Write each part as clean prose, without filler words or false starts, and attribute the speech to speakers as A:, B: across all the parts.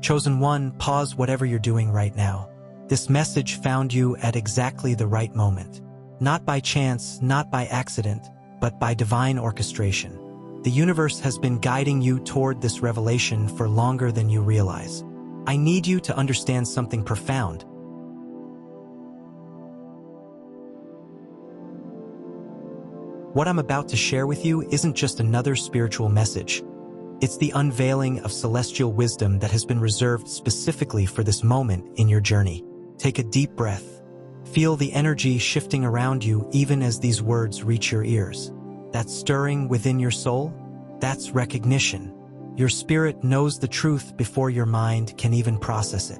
A: Chosen one, pause whatever you're doing right now. This message found you at exactly the right moment. Not by chance, not by accident, but by divine orchestration. The universe has been guiding you toward this revelation for longer than you realize. I need you to understand something profound. What I'm about to share with you isn't just another spiritual message. It's the unveiling of celestial wisdom that has been reserved specifically for this moment in your journey. Take a deep breath. Feel the energy shifting around you even as these words reach your ears. That stirring within your soul? That's recognition. Your spirit knows the truth before your mind can even process it.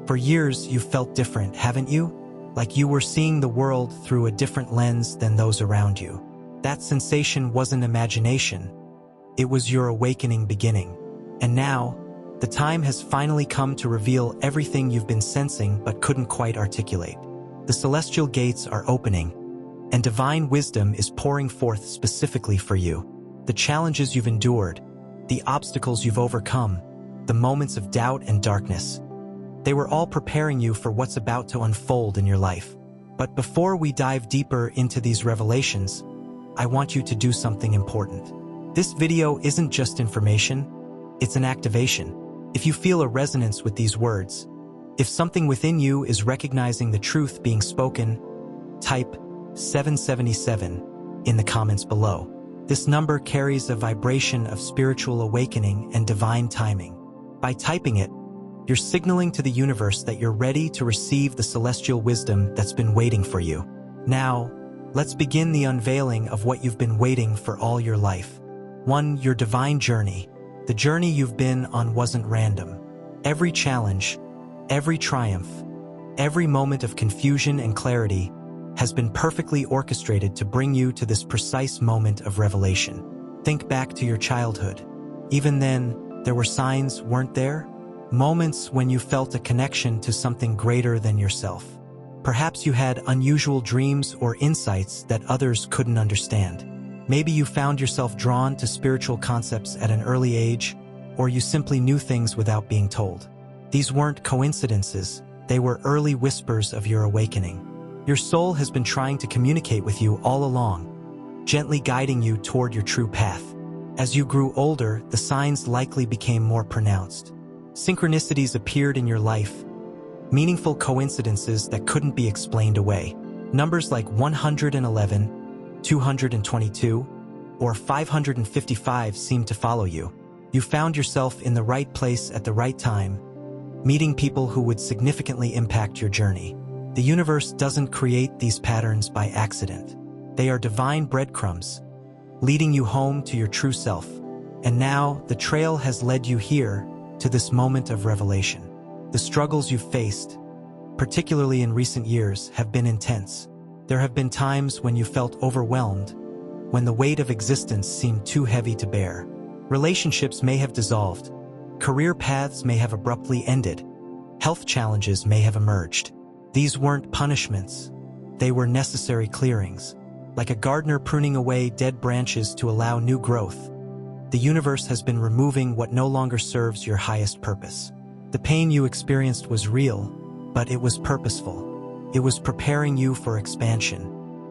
A: For years, you've felt different, haven't you? Like you were seeing the world through a different lens than those around you. That sensation wasn't imagination. It was your awakening beginning. And now, the time has finally come to reveal everything you've been sensing but couldn't quite articulate. The celestial gates are opening, and divine wisdom is pouring forth specifically for you. The challenges you've endured, the obstacles you've overcome, the moments of doubt and darkness, they were all preparing you for what's about to unfold in your life. But before we dive deeper into these revelations, I want you to do something important. This video isn't just information, it's an activation. If you feel a resonance with these words, if something within you is recognizing the truth being spoken, type 777 in the comments below. This number carries a vibration of spiritual awakening and divine timing. By typing it, you're signaling to the universe that you're ready to receive the celestial wisdom that's been waiting for you. Now, let's begin the unveiling of what you've been waiting for all your life. 1. Your divine journey. The journey you've been on wasn't random. Every challenge, every triumph, every moment of confusion and clarity has been perfectly orchestrated to bring you to this precise moment of revelation. Think back to your childhood. Even then, there were signs, weren't there? Moments when you felt a connection to something greater than yourself. Perhaps you had unusual dreams or insights that others couldn't understand. Maybe you found yourself drawn to spiritual concepts at an early age, or you simply knew things without being told. These weren't coincidences, they were early whispers of your awakening. Your soul has been trying to communicate with you all along, gently guiding you toward your true path. As you grew older, the signs likely became more pronounced. Synchronicities appeared in your life, meaningful coincidences that couldn't be explained away. Numbers like 111, 222, or 555 seemed to follow you. You found yourself in the right place at the right time, meeting people who would significantly impact your journey. The universe doesn't create these patterns by accident. They are divine breadcrumbs, leading you home to your true self. And now, the trail has led you here, to this moment of revelation. The struggles you've faced, particularly in recent years, have been intense. There have been times when you felt overwhelmed, when the weight of existence seemed too heavy to bear. Relationships may have dissolved, career paths may have abruptly ended, health challenges may have emerged. These weren't punishments, they were necessary clearings. Like a gardener pruning away dead branches to allow new growth, the universe has been removing what no longer serves your highest purpose. The pain you experienced was real, but it was purposeful. It was preparing you for expansion.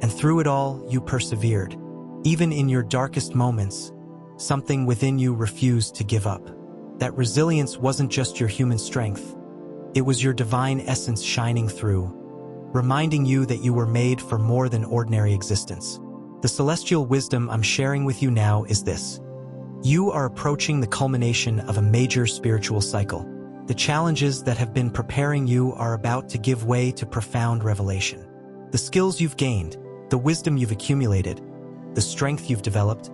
A: And through it all, you persevered. Even in your darkest moments, something within you refused to give up. That resilience wasn't just your human strength. It was your divine essence shining through, reminding you that you were made for more than ordinary existence. The celestial wisdom I'm sharing with you now is this. You are approaching the culmination of a major spiritual cycle. The challenges that have been preparing you are about to give way to profound revelation. The skills you've gained, the wisdom you've accumulated, the strength you've developed,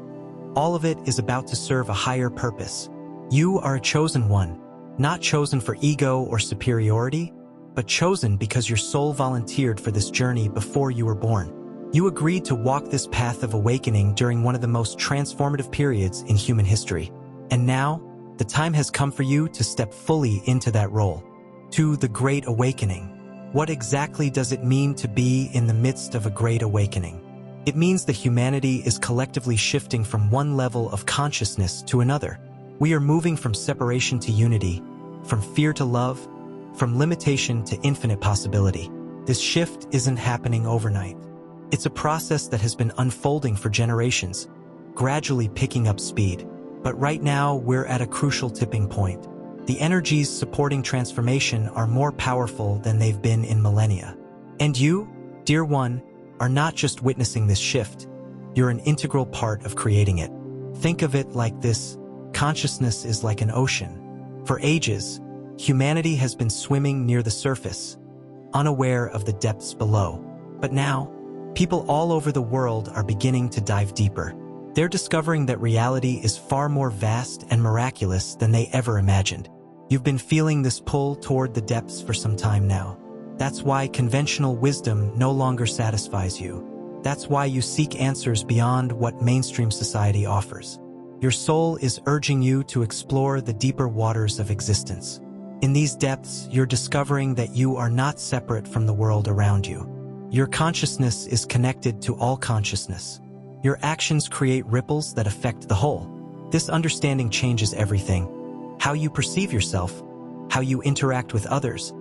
A: all of it is about to serve a higher purpose. You are a chosen one, not chosen for ego or superiority, but chosen because your soul volunteered for this journey before you were born. You agreed to walk this path of awakening during one of the most transformative periods in human history. And now, the time has come for you to step fully into that role. To the Great Awakening. What exactly does it mean to be in the midst of a great awakening? It means that humanity is collectively shifting from one level of consciousness to another. We are moving from separation to unity, from fear to love, from limitation to infinite possibility. This shift isn't happening overnight. It's a process that has been unfolding for generations, gradually picking up speed. But right now, we're at a crucial tipping point. The energies supporting transformation are more powerful than they've been in millennia. And you, dear one, are not just witnessing this shift. You're an integral part of creating it. Think of it like this: consciousness is like an ocean. For ages, humanity has been swimming near the surface, unaware of the depths below. But now, people all over the world are beginning to dive deeper. They're discovering that reality is far more vast and miraculous than they ever imagined. You've been feeling this pull toward the depths for some time now. That's why conventional wisdom no longer satisfies you. That's why you seek answers beyond what mainstream society offers. Your soul is urging you to explore the deeper waters of existence. In these depths, you're discovering that you are not separate from the world around you. Your consciousness is connected to all consciousness. Your actions create ripples that affect the whole. This understanding changes everything: how you perceive yourself, how you interact with others,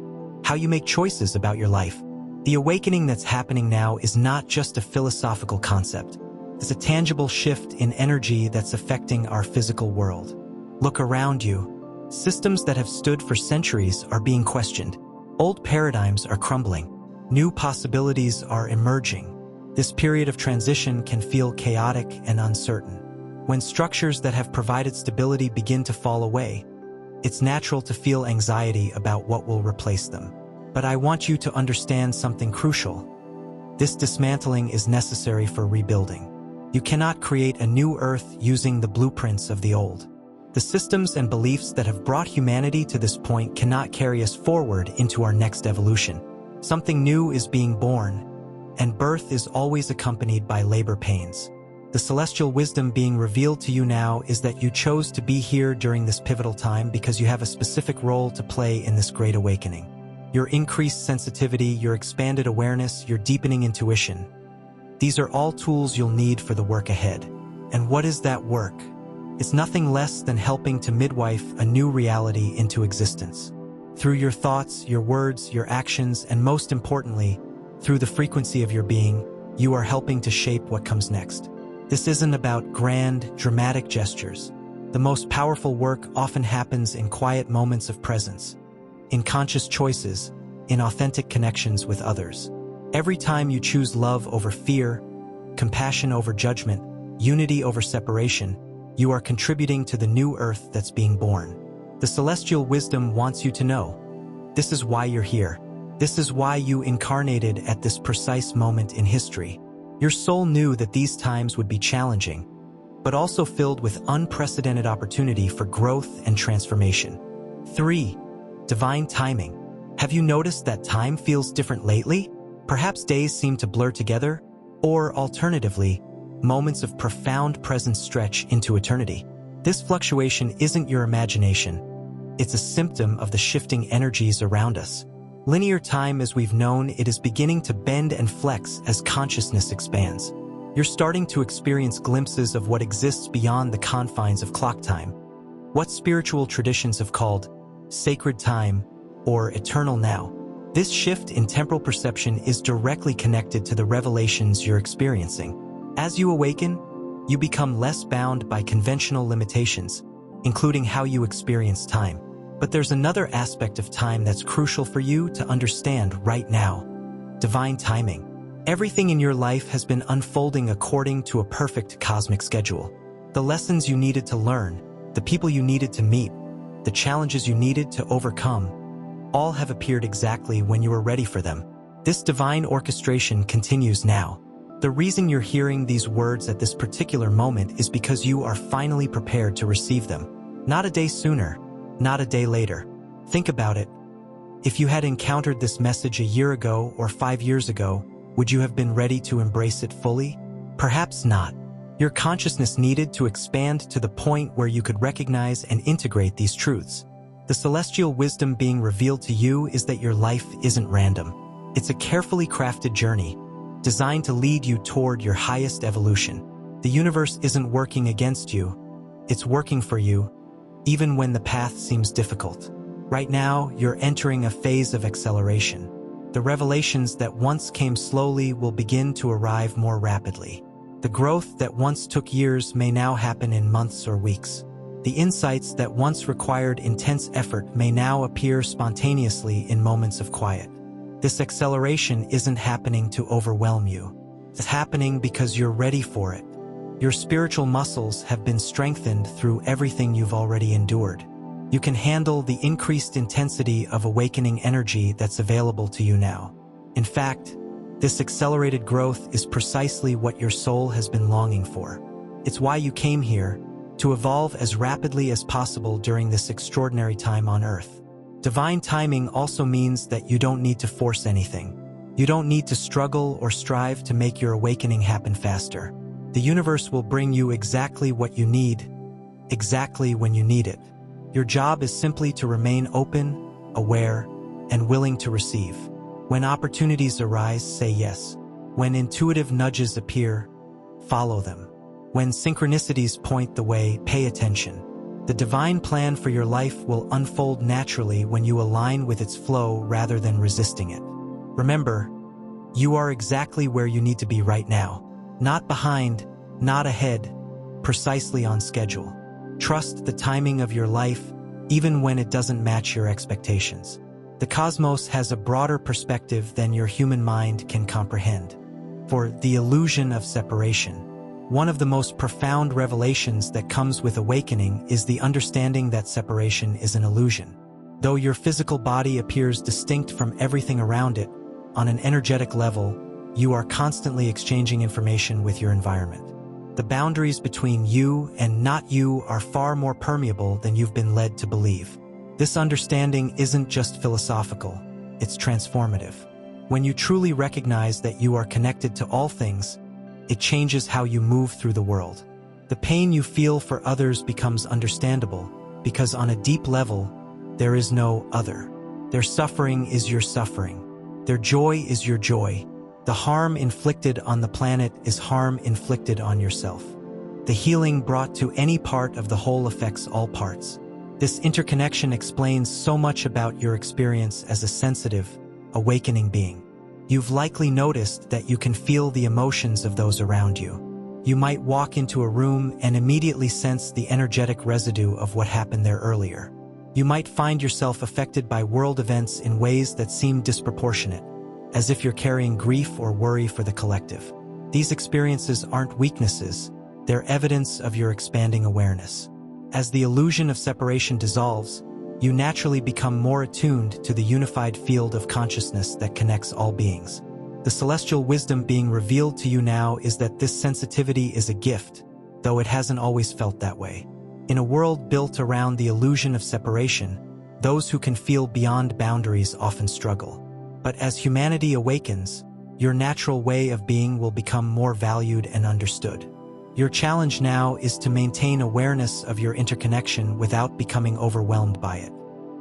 A: how you make choices about your life. The awakening that's happening now is not just a philosophical concept. It's a tangible shift in energy that's affecting our physical world. Look around you. Systems that have stood for centuries are being questioned. Old paradigms are crumbling. New possibilities are emerging. This period of transition can feel chaotic and uncertain. When structures that have provided stability begin to fall away, it's natural to feel anxiety about what will replace them. But I want you to understand something crucial. This dismantling is necessary for rebuilding. You cannot create a new Earth using the blueprints of the old. The systems and beliefs that have brought humanity to this point cannot carry us forward into our next evolution. Something new is being born, and birth is always accompanied by labor pains. The celestial wisdom being revealed to you now is that you chose to be here during this pivotal time because you have a specific role to play in this great awakening. Your increased sensitivity, your expanded awareness, your deepening intuition. These are all tools you'll need for the work ahead. And what is that work? It's nothing less than helping to midwife a new reality into existence. Through your thoughts, your words, your actions, and most importantly, through the frequency of your being, you are helping to shape what comes next. This isn't about grand, dramatic gestures. The most powerful work often happens in quiet moments of presence, in conscious choices, in authentic connections with others. Every time you choose love over fear, compassion over judgment, unity over separation, you are contributing to the new Earth that's being born. The celestial wisdom wants you to know. This is why you're here. This is why you incarnated at this precise moment in history. Your soul knew that these times would be challenging, but also filled with unprecedented opportunity for growth and transformation. 3. Divine timing. Have you noticed that time feels different lately? Perhaps days seem to blur together, or alternatively, moments of profound presence stretch into eternity. This fluctuation isn't your imagination. It's a symptom of the shifting energies around us. Linear time as we've known it is beginning to bend and flex as consciousness expands. You're starting to experience glimpses of what exists beyond the confines of clock time. What spiritual traditions have called sacred time or eternal now. This shift in temporal perception is directly connected to the revelations you're experiencing. As you awaken, you become less bound by conventional limitations, including how you experience time. But there's another aspect of time that's crucial for you to understand right now: divine timing. Everything in your life has been unfolding according to a perfect cosmic schedule. The lessons you needed to learn, the people you needed to meet, the challenges you needed to overcome, all have appeared exactly when you were ready for them. This divine orchestration continues now. The reason you're hearing these words at this particular moment is because you are finally prepared to receive them. Not a day sooner, not a day later. Think about it. If you had encountered this message a year ago or 5 years ago, would you have been ready to embrace it fully? Perhaps not. Your consciousness needed to expand to the point where you could recognize and integrate these truths. The celestial wisdom being revealed to you is that your life isn't random. It's a carefully crafted journey, designed to lead you toward your highest evolution. The universe isn't working against you. It's working for you, even when the path seems difficult. Right now, you're entering a phase of acceleration. The revelations that once came slowly will begin to arrive more rapidly. The growth that once took years may now happen in months or weeks. The insights that once required intense effort may now appear spontaneously in moments of quiet. This acceleration isn't happening to overwhelm you. It's happening because you're ready for it. Your spiritual muscles have been strengthened through everything you've already endured. You can handle the increased intensity of awakening energy that's available to you now. In fact, this accelerated growth is precisely what your soul has been longing for. It's why you came here, to evolve as rapidly as possible during this extraordinary time on Earth. Divine timing also means that you don't need to force anything. You don't need to struggle or strive to make your awakening happen faster. The universe will bring you exactly what you need, exactly when you need it. Your job is simply to remain open, aware, and willing to receive. When opportunities arise, say yes. When intuitive nudges appear, follow them. When synchronicities point the way, pay attention. The divine plan for your life will unfold naturally when you align with its flow rather than resisting it. Remember, you are exactly where you need to be right now. Not behind, not ahead, precisely on schedule. Trust the timing of your life, even when it doesn't match your expectations. The cosmos has a broader perspective than your human mind can comprehend. For the illusion of separation, one of the most profound revelations that comes with awakening is the understanding that separation is an illusion. Though your physical body appears distinct from everything around it, on an energetic level, you are constantly exchanging information with your environment. The boundaries between you and not you are far more permeable than you've been led to believe. This understanding isn't just philosophical, it's transformative. When you truly recognize that you are connected to all things, it changes how you move through the world. The pain you feel for others becomes understandable, because on a deep level, there is no other. Their suffering is your suffering. Their joy is your joy. The harm inflicted on the planet is harm inflicted on yourself. The healing brought to any part of the whole affects all parts. This interconnection explains so much about your experience as a sensitive, awakening being. You've likely noticed that you can feel the emotions of those around you. You might walk into a room and immediately sense the energetic residue of what happened there earlier. You might find yourself affected by world events in ways that seem disproportionate, as if you're carrying grief or worry for the collective. These experiences aren't weaknesses, they're evidence of your expanding awareness. As the illusion of separation dissolves, you naturally become more attuned to the unified field of consciousness that connects all beings. The celestial wisdom being revealed to you now is that this sensitivity is a gift, though it hasn't always felt that way. In a world built around the illusion of separation, those who can feel beyond boundaries often struggle. But as humanity awakens, your natural way of being will become more valued and understood. Your challenge now is to maintain awareness of your interconnection without becoming overwhelmed by it.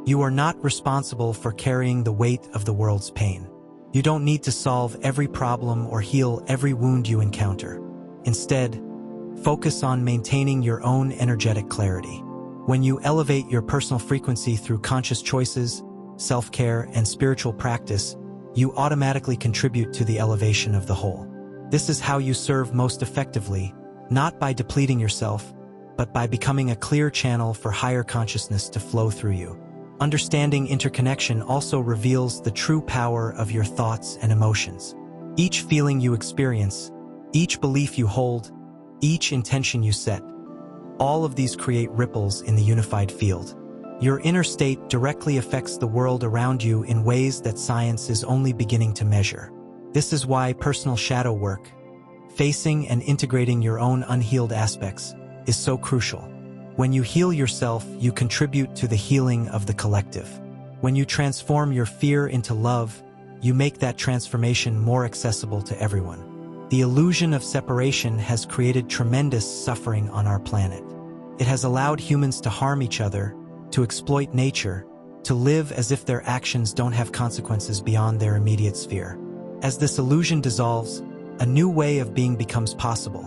A: You are not responsible for carrying the weight of the world's pain. You don't need to solve every problem or heal every wound you encounter. Instead, focus on maintaining your own energetic clarity. When you elevate your personal frequency through conscious choices, self-care, and spiritual practice, you automatically contribute to the elevation of the whole. This is how you serve most effectively, not by depleting yourself, but by becoming a clear channel for higher consciousness to flow through you. Understanding interconnection also reveals the true power of your thoughts and emotions. Each feeling you experience, each belief you hold, each intention you set, all of these create ripples in the unified field. Your inner state directly affects the world around you in ways that science is only beginning to measure. This is why personal shadow work, facing and integrating your own unhealed aspects, is so crucial. When you heal yourself, you contribute to the healing of the collective. When you transform your fear into love, you make that transformation more accessible to everyone. The illusion of separation has created tremendous suffering on our planet. It has allowed humans to harm each other, to exploit nature, to live as if their actions don't have consequences beyond their immediate sphere. As this illusion dissolves, a new way of being becomes possible.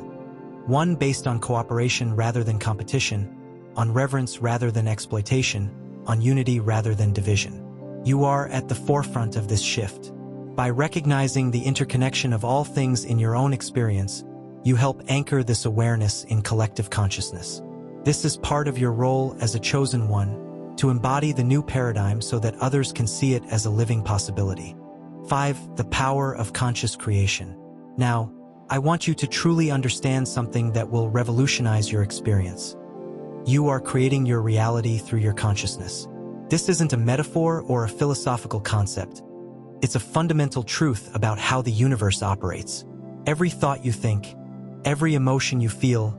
A: One based on cooperation rather than competition, on reverence rather than exploitation, on unity rather than division. You are at the forefront of this shift. By recognizing the interconnection of all things in your own experience, you help anchor this awareness in collective consciousness. This is part of your role as a chosen one, to embody the new paradigm so that others can see it as a living possibility. 5. The power of conscious creation. Now, I want you to truly understand something that will revolutionize your experience. You are creating your reality through your consciousness. This isn't a metaphor or a philosophical concept. It's a fundamental truth about how the universe operates. Every thought you think, every emotion you feel,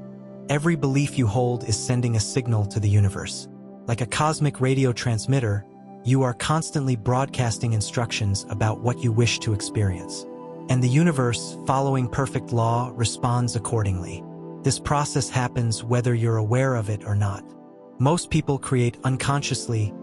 A: every belief you hold is sending a signal to the universe. Like a cosmic radio transmitter, you are constantly broadcasting instructions about what you wish to experience. And the universe, following perfect law, responds accordingly. This process happens whether you're aware of it or not. Most people create unconsciously,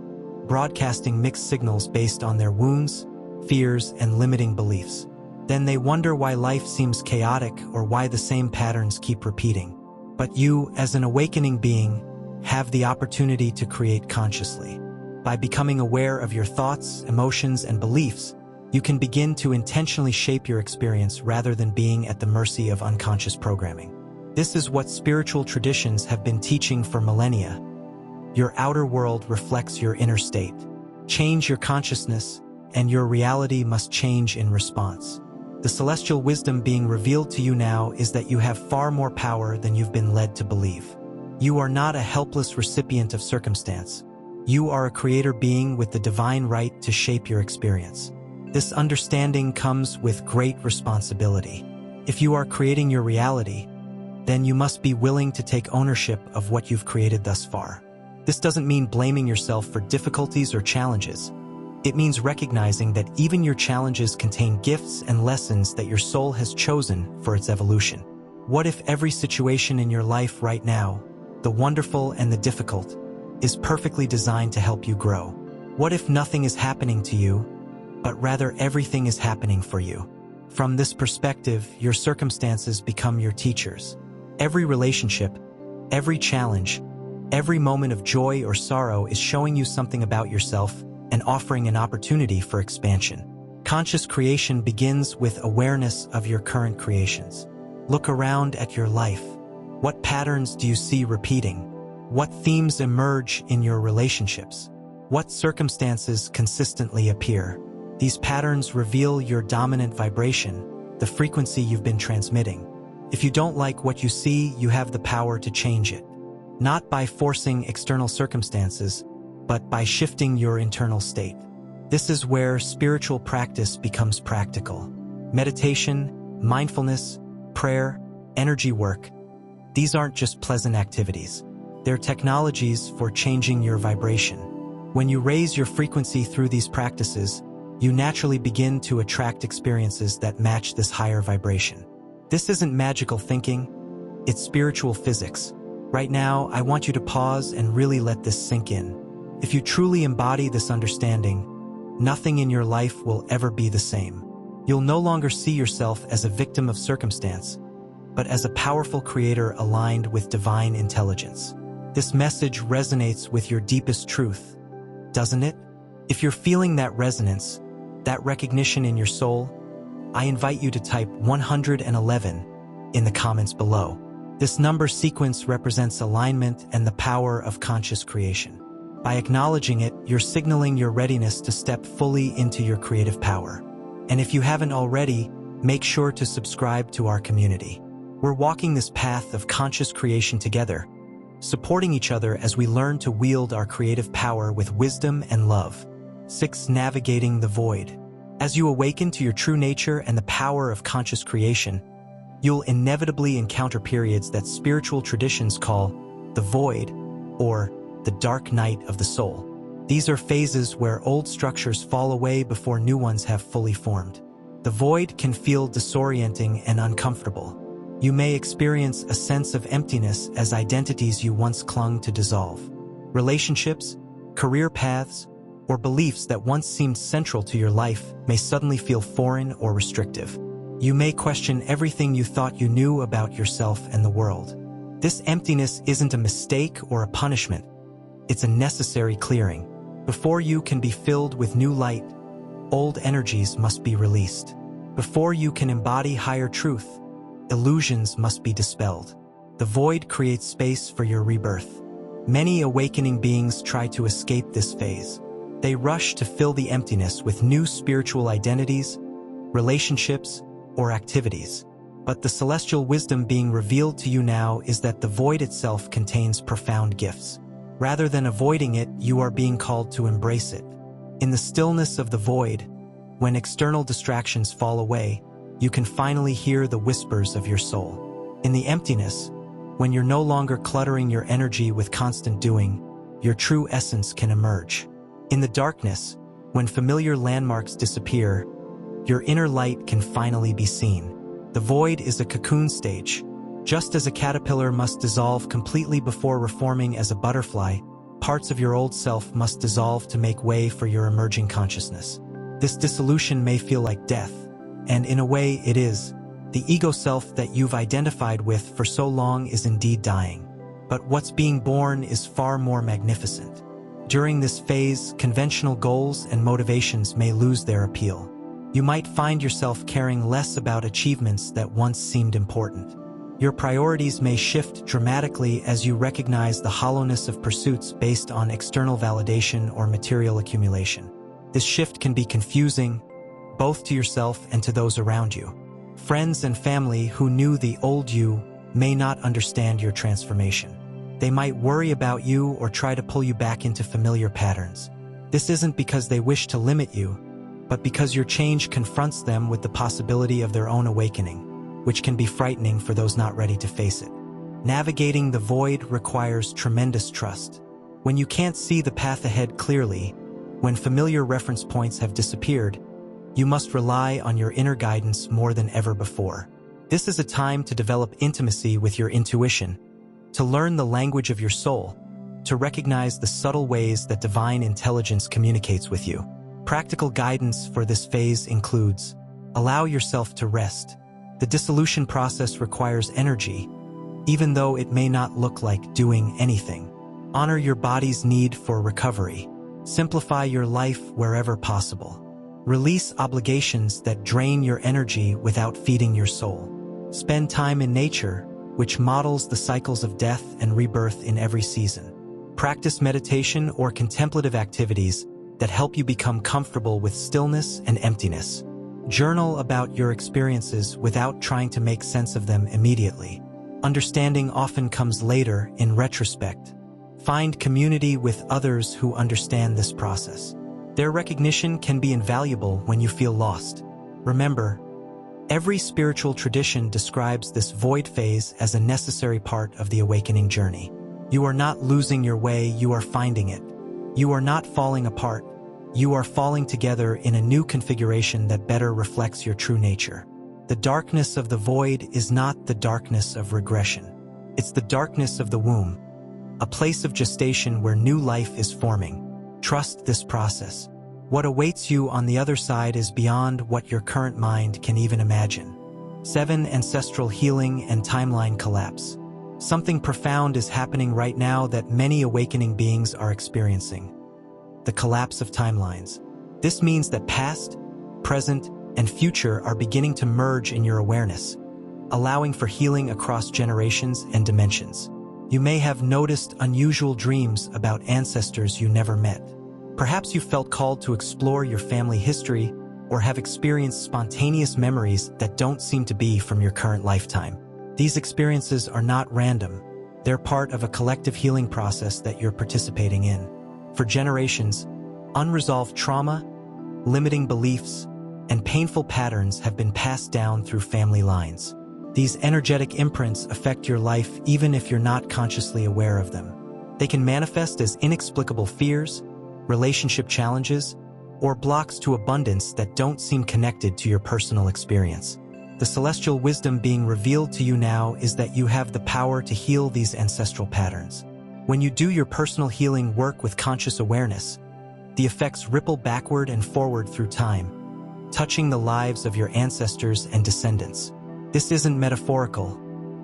A: broadcasting mixed signals based on their wounds, fears, and limiting beliefs. Then they wonder why life seems chaotic or why the same patterns keep repeating. But you, as an awakening being, have the opportunity to create consciously. By becoming aware of your thoughts, emotions, and beliefs, you can begin to intentionally shape your experience rather than being at the mercy of unconscious programming. This is what spiritual traditions have been teaching for millennia. Your outer world reflects your inner state. Change your consciousness, and your reality must change in response. The celestial wisdom being revealed to you now is that you have far more power than you've been led to believe. You are not a helpless recipient of circumstance. You are a creator being with the divine right to shape your experience. This understanding comes with great responsibility. If you are creating your reality, then you must be willing to take ownership of what you've created thus far. This doesn't mean blaming yourself for difficulties or challenges. It means recognizing that even your challenges contain gifts and lessons that your soul has chosen for its evolution. What if every situation in your life right now, the wonderful and the difficult, is perfectly designed to help you grow? What if nothing is happening to you, but rather everything is happening for you? From this perspective, your circumstances become your teachers. Every relationship, every challenge, every moment of joy or sorrow is showing you something about yourself and offering an opportunity for expansion. Conscious creation begins with awareness of your current creations. Look around at your life. What patterns do you see repeating? What themes emerge in your relationships? What circumstances consistently appear? These patterns reveal your dominant vibration, the frequency you've been transmitting. If you don't like what you see, you have the power to change it. Not by forcing external circumstances, but by shifting your internal state. This is where spiritual practice becomes practical. Meditation, mindfulness, prayer, energy work, these aren't just pleasant activities. They're technologies for changing your vibration. When you raise your frequency through these practices, you naturally begin to attract experiences that match this higher vibration. This isn't magical thinking, it's spiritual physics. Right now, I want you to pause and really let this sink in. If you truly embody this understanding, nothing in your life will ever be the same. You'll no longer see yourself as a victim of circumstance, but as a powerful creator aligned with divine intelligence. This message resonates with your deepest truth, doesn't it? If you're feeling that resonance, that recognition in your soul, I invite you to type 111 in the comments below. This number sequence represents alignment and the power of conscious creation. By acknowledging it, you're signaling your readiness to step fully into your creative power. And if you haven't already, make sure to subscribe to our community. We're walking this path of conscious creation together, supporting each other as we learn to wield our creative power with wisdom and love. 6. Navigating the void. As you awaken to your true nature and the power of conscious creation, you'll inevitably encounter periods that spiritual traditions call the void, or the dark night of the soul. These are phases where old structures fall away before new ones have fully formed. The void can feel disorienting and uncomfortable. You may experience a sense of emptiness as identities you once clung to dissolve. Relationships, career paths, or beliefs that once seemed central to your life may suddenly feel foreign or restrictive. You may question everything you thought you knew about yourself and the world. This emptiness isn't a mistake or a punishment. It's a necessary clearing. Before you can be filled with new light, old energies must be released. Before you can embody higher truth, illusions must be dispelled. The void creates space for your rebirth. Many awakening beings try to escape this phase. They rush to fill the emptiness with new spiritual identities, relationships, or activities. But the celestial wisdom being revealed to you now is that the void itself contains profound gifts. Rather than avoiding it, you are being called to embrace it. In the stillness of the void, when external distractions fall away, you can finally hear the whispers of your soul. In the emptiness, when you're no longer cluttering your energy with constant doing, your true essence can emerge. In the darkness, when familiar landmarks disappear, your inner light can finally be seen. The void is a cocoon stage. Just as a caterpillar must dissolve completely before reforming as a butterfly, parts of your old self must dissolve to make way for your emerging consciousness. This dissolution may feel like death, and in a way it is. The ego self that you've identified with for so long is indeed dying. But what's being born is far more magnificent. During this phase, conventional goals and motivations may lose their appeal. You might find yourself caring less about achievements that once seemed important. Your priorities may shift dramatically as you recognize the hollowness of pursuits based on external validation or material accumulation. This shift can be confusing, both to yourself and to those around you. Friends and family who knew the old you may not understand your transformation. They might worry about you or try to pull you back into familiar patterns. This isn't because they wish to limit you, but because your change confronts them with the possibility of their own awakening, which can be frightening for those not ready to face it. Navigating the void requires tremendous trust. When you can't see the path ahead clearly, when familiar reference points have disappeared, you must rely on your inner guidance more than ever before. This is a time to develop intimacy with your intuition, to learn the language of your soul, to recognize the subtle ways that divine intelligence communicates with you. Practical guidance for this phase includes: allow yourself to rest. The dissolution process requires energy, even though it may not look like doing anything. Honor your body's need for recovery. Simplify your life wherever possible. Release obligations that drain your energy without feeding your soul. Spend time in nature, which models the cycles of death and rebirth in every season. Practice meditation or contemplative activities that help you become comfortable with stillness and emptiness. Journal about your experiences without trying to make sense of them immediately. Understanding often comes later in retrospect. Find community with others who understand this process. Their recognition can be invaluable when you feel lost. Remember, every spiritual tradition describes this void phase as a necessary part of the awakening journey. You are not losing your way, you are finding it. You are not falling apart. You are falling together in a new configuration that better reflects your true nature. The darkness of the void is not the darkness of regression. It's the darkness of the womb, a place of gestation where new life is forming. Trust this process. What awaits you on the other side is beyond what your current mind can even imagine. 7. Ancestral healing and timeline collapse. Something profound is happening right now that many awakening beings are experiencing: the collapse of timelines. This means that past, present, and future are beginning to merge in your awareness, allowing for healing across generations and dimensions. You may have noticed unusual dreams about ancestors you never met. Perhaps you felt called to explore your family history or have experienced spontaneous memories that don't seem to be from your current lifetime. These experiences are not random. They're part of a collective healing process that you're participating in. For generations, unresolved trauma, limiting beliefs, and painful patterns have been passed down through family lines. These energetic imprints affect your life even if you're not consciously aware of them. They can manifest as inexplicable fears, relationship challenges, or blocks to abundance that don't seem connected to your personal experience. The celestial wisdom being revealed to you now is that you have the power to heal these ancestral patterns. When you do your personal healing work with conscious awareness, the effects ripple backward and forward through time, touching the lives of your ancestors and descendants. This isn't metaphorical.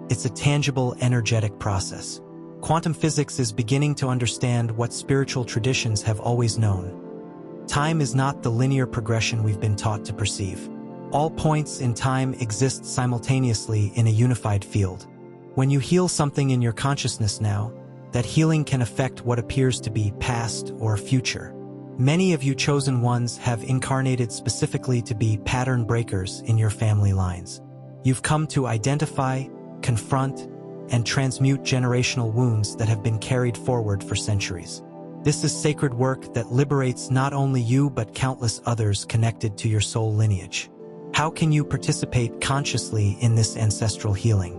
A: It's a tangible, energetic process. Quantum physics is beginning to understand what spiritual traditions have always known. Time is not the linear progression we've been taught to perceive. All points in time exist simultaneously in a unified field. When you heal something in your consciousness now, that healing can affect what appears to be past or future. Many of you chosen ones have incarnated specifically to be pattern breakers in your family lines. You've come to identify, confront, and transmute generational wounds that have been carried forward for centuries. This is sacred work that liberates not only you but countless others connected to your soul lineage. How can you participate consciously in this ancestral healing?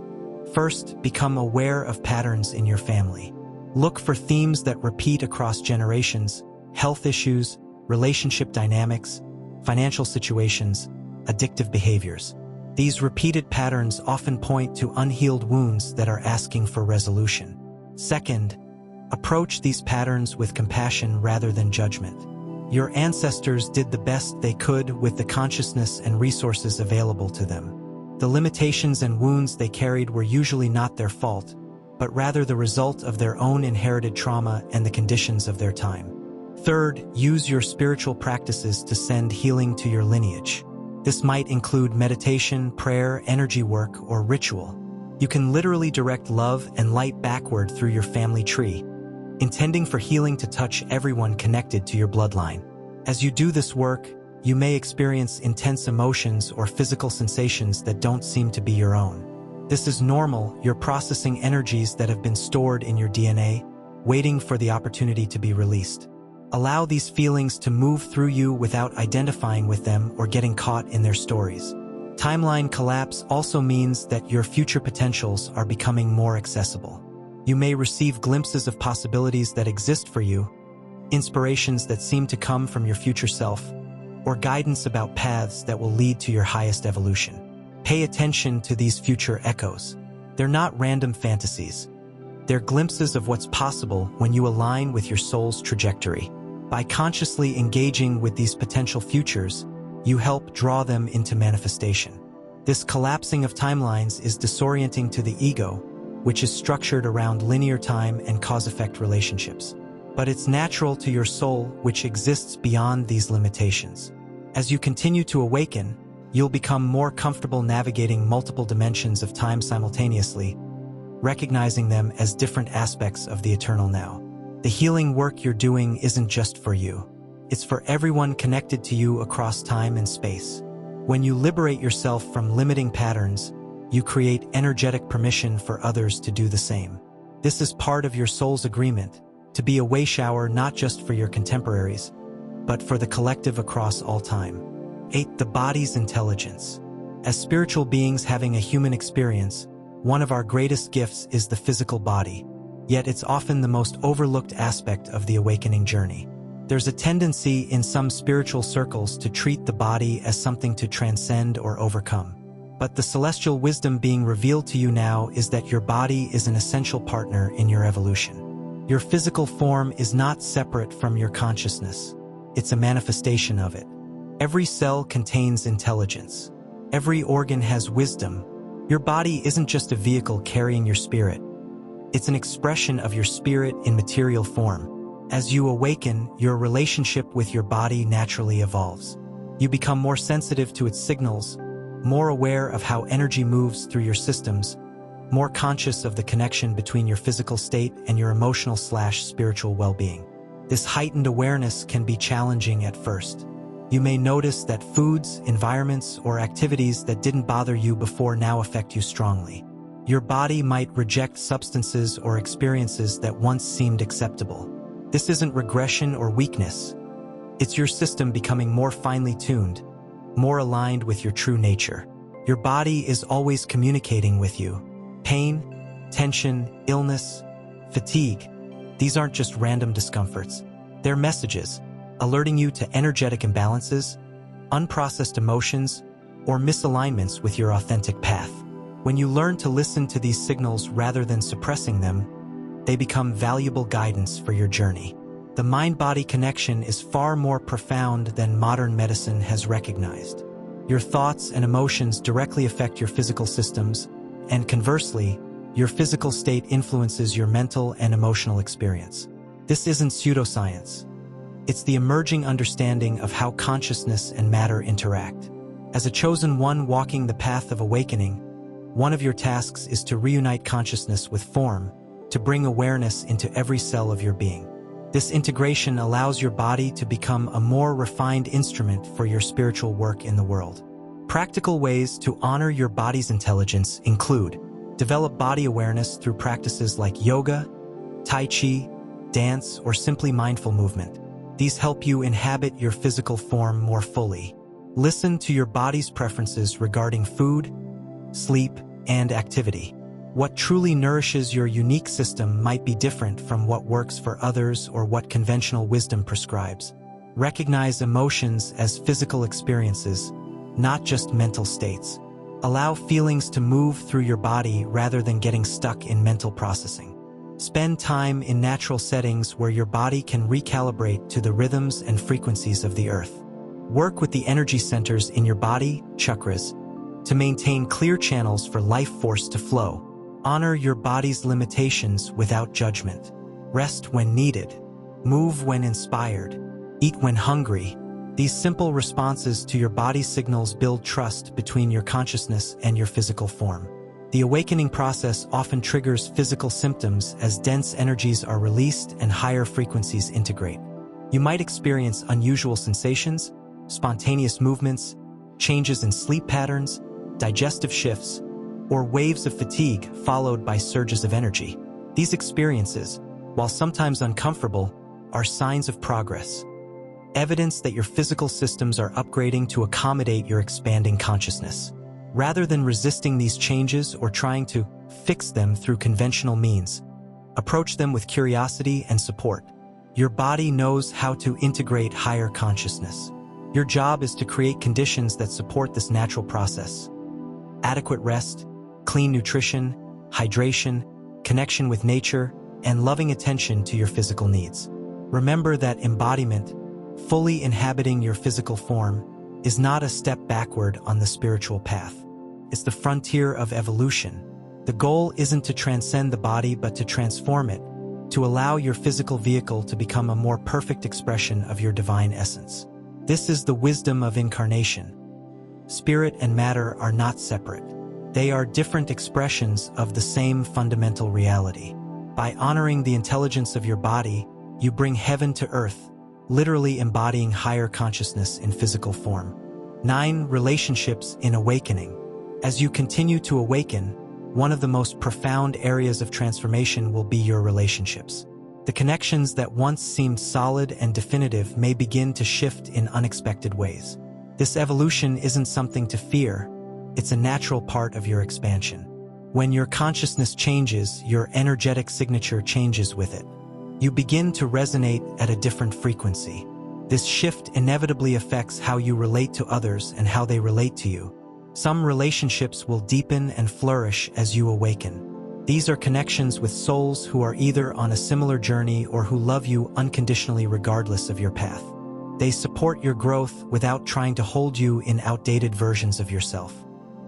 A: First, become aware of patterns in your family. Look for themes that repeat across generations: health issues, relationship dynamics, financial situations, addictive behaviors. These repeated patterns often point to unhealed wounds that are asking for resolution. Second, approach these patterns with compassion rather than judgment. Your ancestors did the best they could with the consciousness and resources available to them. The limitations and wounds they carried were usually not their fault, but rather the result of their own inherited trauma and the conditions of their time. Third, use your spiritual practices to send healing to your lineage. This might include meditation, prayer, energy work, or ritual. You can literally direct love and light backward through your family tree, intending for healing to touch everyone connected to your bloodline. As you do this work, you may experience intense emotions or physical sensations that don't seem to be your own. This is normal. You're processing energies that have been stored in your DNA, waiting for the opportunity to be released. Allow these feelings to move through you without identifying with them or getting caught in their stories. Timeline collapse also means that your future potentials are becoming more accessible. You may receive glimpses of possibilities that exist for you, inspirations that seem to come from your future self, or guidance about paths that will lead to your highest evolution. Pay attention to these future echoes. They're not random fantasies. They're glimpses of what's possible when you align with your soul's trajectory. By consciously engaging with these potential futures, you help draw them into manifestation. This collapsing of timelines is disorienting to the ego, which is structured around linear time and cause-effect relationships. But it's natural to your soul, which exists beyond these limitations. As you continue to awaken, you'll become more comfortable navigating multiple dimensions of time simultaneously, recognizing them as different aspects of the eternal now. The healing work you're doing isn't just for you. It's for everyone connected to you across time and space. When you liberate yourself from limiting patterns, you create energetic permission for others to do the same. This is part of your soul's agreement, to be a way shower not just for your contemporaries, but for the collective across all time. 8. The body's intelligence. As spiritual beings having a human experience, one of our greatest gifts is the physical body, yet it's often the most overlooked aspect of the awakening journey. There's a tendency in some spiritual circles to treat the body as something to transcend or overcome. But the celestial wisdom being revealed to you now is that your body is an essential partner in your evolution. Your physical form is not separate from your consciousness. It's a manifestation of it. Every cell contains intelligence. Every organ has wisdom. Your body isn't just a vehicle carrying your spirit. It's an expression of your spirit in material form. As you awaken, your relationship with your body naturally evolves. You become more sensitive to its signals, more aware of how energy moves through your systems, more conscious of the connection between your physical state and your emotional/spiritual well-being. This heightened awareness can be challenging at first. You may notice that foods, environments, or activities that didn't bother you before now affect you strongly. Your body might reject substances or experiences that once seemed acceptable. This isn't regression or weakness. It's your system becoming more finely tuned, more aligned with your true nature. Your body is always communicating with you. Pain, tension, illness, fatigue. These aren't just random discomforts. They're messages, alerting you to energetic imbalances, unprocessed emotions, or misalignments with your authentic path. When you learn to listen to these signals rather than suppressing them, they become valuable guidance for your journey. The mind-body connection is far more profound than modern medicine has recognized. Your thoughts and emotions directly affect your physical systems, and conversely, your physical state influences your mental and emotional experience. This isn't pseudoscience. It's the emerging understanding of how consciousness and matter interact. As a chosen one walking the path of awakening, one of your tasks is to reunite consciousness with form, to bring awareness into every cell of your being. This integration allows your body to become a more refined instrument for your spiritual work in the world. Practical ways to honor your body's intelligence include: develop body awareness through practices like yoga, tai chi, dance, or simply mindful movement. These help you inhabit your physical form more fully. Listen to your body's preferences regarding food, sleep, and activity. What truly nourishes your unique system might be different from what works for others or what conventional wisdom prescribes. Recognize emotions as physical experiences, not just mental states. Allow feelings to move through your body rather than getting stuck in mental processing. Spend time in natural settings where your body can recalibrate to the rhythms and frequencies of the earth. Work with the energy centers in your body, chakras, to maintain clear channels for life force to flow. Honor your body's limitations without judgment. Rest when needed. Move when inspired. Eat when hungry. These simple responses to your body's signals build trust between your consciousness and your physical form. The awakening process often triggers physical symptoms as dense energies are released and higher frequencies integrate. You might experience unusual sensations, spontaneous movements, changes in sleep patterns, digestive shifts, or waves of fatigue followed by surges of energy. These experiences, while sometimes uncomfortable, are signs of progress. Evidence that your physical systems are upgrading to accommodate your expanding consciousness. Rather than resisting these changes or trying to fix them through conventional means, approach them with curiosity and support. Your body knows how to integrate higher consciousness. Your job is to create conditions that support this natural process. Adequate rest, clean nutrition, hydration, connection with nature, and loving attention to your physical needs. Remember that embodiment, fully inhabiting your physical form, is not a step backward on the spiritual path. It's the frontier of evolution. The goal isn't to transcend the body but to transform it, to allow your physical vehicle to become a more perfect expression of your divine essence. This is the wisdom of incarnation. Spirit and matter are not separate. They are different expressions of the same fundamental reality. By honoring the intelligence of your body, you bring heaven to earth, literally embodying higher consciousness in physical form. 9. Relationships in awakening. As you continue to awaken, one of the most profound areas of transformation will be your relationships. The connections that once seemed solid and definitive may begin to shift in unexpected ways. This evolution isn't something to fear. It's a natural part of your expansion. When your consciousness changes, your energetic signature changes with it. You begin to resonate at a different frequency. This shift inevitably affects how you relate to others and how they relate to you. Some relationships will deepen and flourish as you awaken. These are connections with souls who are either on a similar journey or who love you unconditionally regardless of your path. They support your growth without trying to hold you in outdated versions of yourself.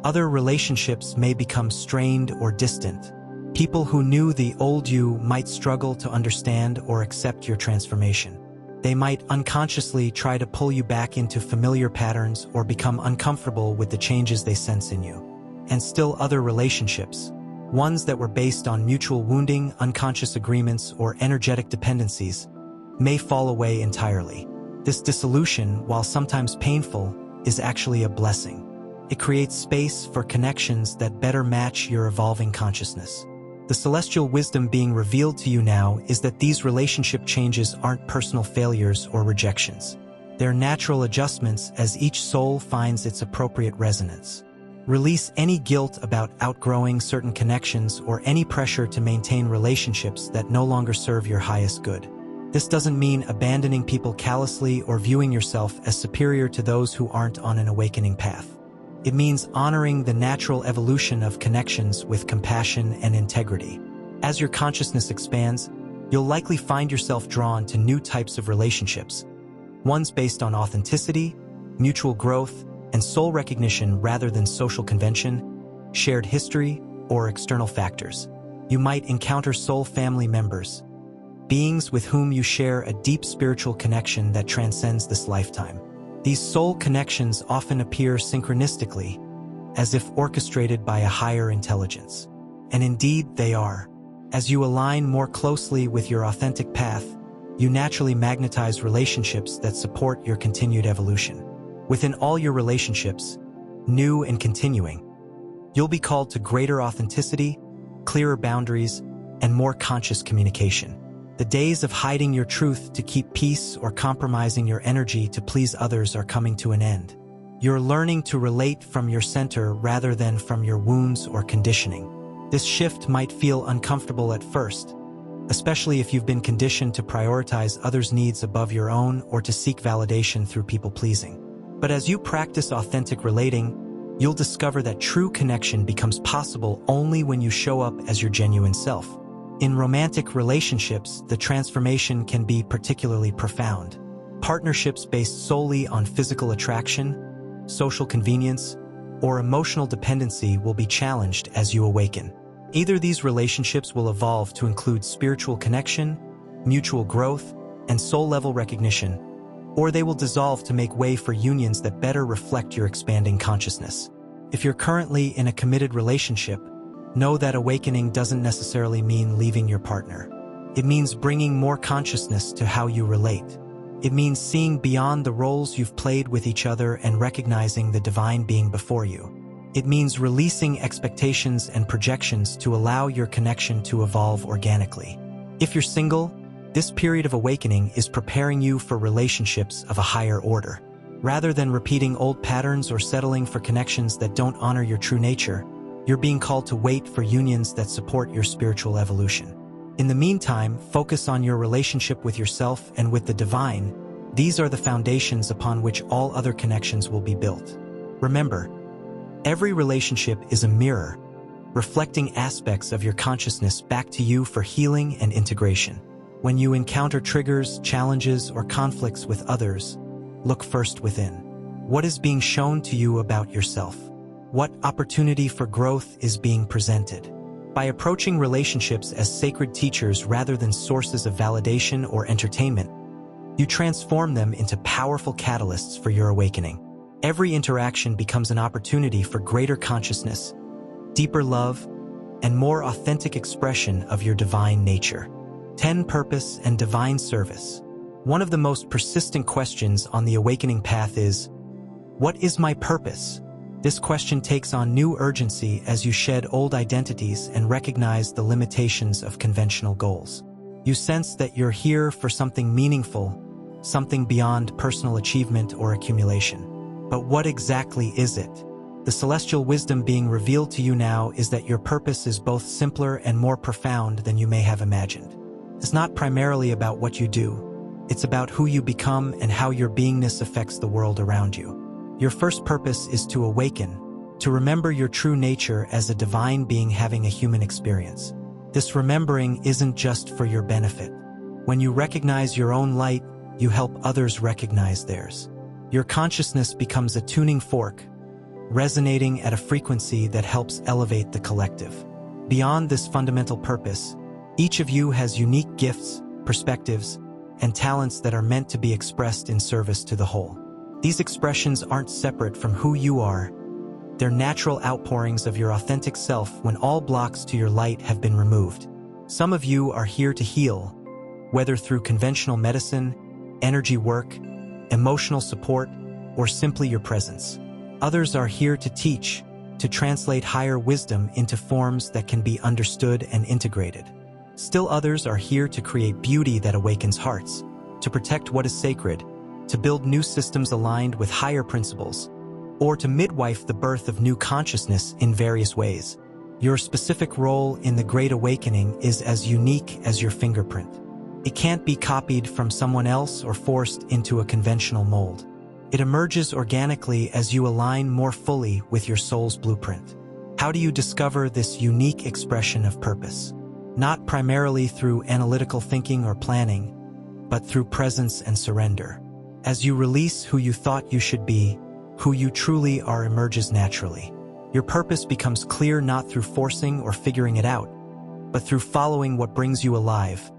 A: Other relationships may become strained or distant. People who knew the old you might struggle to understand or accept your transformation. They might unconsciously try to pull you back into familiar patterns or become uncomfortable with the changes they sense in you. And still other relationships, ones that were based on mutual wounding, unconscious agreements, or energetic dependencies, may fall away entirely. This dissolution, while sometimes painful, is actually a blessing. It creates space for connections that better match your evolving consciousness. The celestial wisdom being revealed to you now is that these relationship changes aren't personal failures or rejections. They're natural adjustments as each soul finds its appropriate resonance. Release any guilt about outgrowing certain connections or any pressure to maintain relationships that no longer serve your highest good. This doesn't mean abandoning people callously or viewing yourself as superior to those who aren't on an awakening path. It means honoring the natural evolution of connections with compassion and integrity. As your consciousness expands, you'll likely find yourself drawn to new types of relationships, ones based on authenticity, mutual growth, and soul recognition rather than social convention, shared history, or external factors. You might encounter soul family members, beings with whom you share a deep spiritual connection that transcends this lifetime. These soul connections often appear synchronistically, as if orchestrated by a higher intelligence. And indeed, they are. As you align more closely with your authentic path, you naturally magnetize relationships that support your continued evolution. Within all your relationships, new and continuing, you'll be called to greater authenticity, clearer boundaries, and more conscious communication. The days of hiding your truth to keep peace or compromising your energy to please others are coming to an end. You're learning to relate from your center rather than from your wounds or conditioning. This shift might feel uncomfortable at first, especially if you've been conditioned to prioritize others' needs above your own or to seek validation through people-pleasing. But as you practice authentic relating, you'll discover that true connection becomes possible only when you show up as your genuine self. In romantic relationships, the transformation can be particularly profound. Partnerships based solely on physical attraction, social convenience, or emotional dependency will be challenged as you awaken. Either these relationships will evolve to include spiritual connection, mutual growth, and soul-level recognition, or they will dissolve to make way for unions that better reflect your expanding consciousness. If you're currently in a committed relationship, know that awakening doesn't necessarily mean leaving your partner. It means bringing more consciousness to how you relate. It means seeing beyond the roles you've played with each other and recognizing the divine being before you. It means releasing expectations and projections to allow your connection to evolve organically. If you're single, this period of awakening is preparing you for relationships of a higher order. Rather than repeating old patterns or settling for connections that don't honor your true nature, you're being called to wait for unions that support your spiritual evolution. In the meantime, focus on your relationship with yourself and with the divine. These are the foundations upon which all other connections will be built. Remember, every relationship is a mirror, reflecting aspects of your consciousness back to you for healing and integration. When you encounter triggers, challenges, or conflicts with others, look first within. What is being shown to you about yourself? What opportunity for growth is being presented? By approaching relationships as sacred teachers rather than sources of validation or entertainment, you transform them into powerful catalysts for your awakening. Every interaction becomes an opportunity for greater consciousness, deeper love, and more authentic expression of your divine nature. 10. Purpose and divine service. One of the most persistent questions on the awakening path is, what is my purpose? This question takes on new urgency as you shed old identities and recognize the limitations of conventional goals. You sense that you're here for something meaningful, something beyond personal achievement or accumulation. But what exactly is it? The celestial wisdom being revealed to you now is that your purpose is both simpler and more profound than you may have imagined. It's not primarily about what you do. It's about who you become and how your beingness affects the world around you. Your first purpose is to awaken, to remember your true nature as a divine being having a human experience. This remembering isn't just for your benefit. When you recognize your own light, you help others recognize theirs. Your consciousness becomes a tuning fork, resonating at a frequency that helps elevate the collective. Beyond this fundamental purpose, each of you has unique gifts, perspectives, and talents that are meant to be expressed in service to the whole. These expressions aren't separate from who you are. They're natural outpourings of your authentic self when all blocks to your light have been removed. Some of you are here to heal, whether through conventional medicine, energy work, emotional support, or simply your presence. Others are here to teach, to translate higher wisdom into forms that can be understood and integrated. Still others are here to create beauty that awakens hearts, to protect what is sacred, to build new systems aligned with higher principles, or to midwife the birth of new consciousness in various ways. Your specific role in the Great Awakening is as unique as your fingerprint. It can't be copied from someone else or forced into a conventional mold. It emerges organically as you align more fully with your soul's blueprint. How do you discover this unique expression of purpose? Not primarily through analytical thinking or planning, but through presence and surrender. As you release who you thought you should be, who you truly are emerges naturally. Your purpose becomes clear not through forcing or figuring it out, but through following what brings you alive,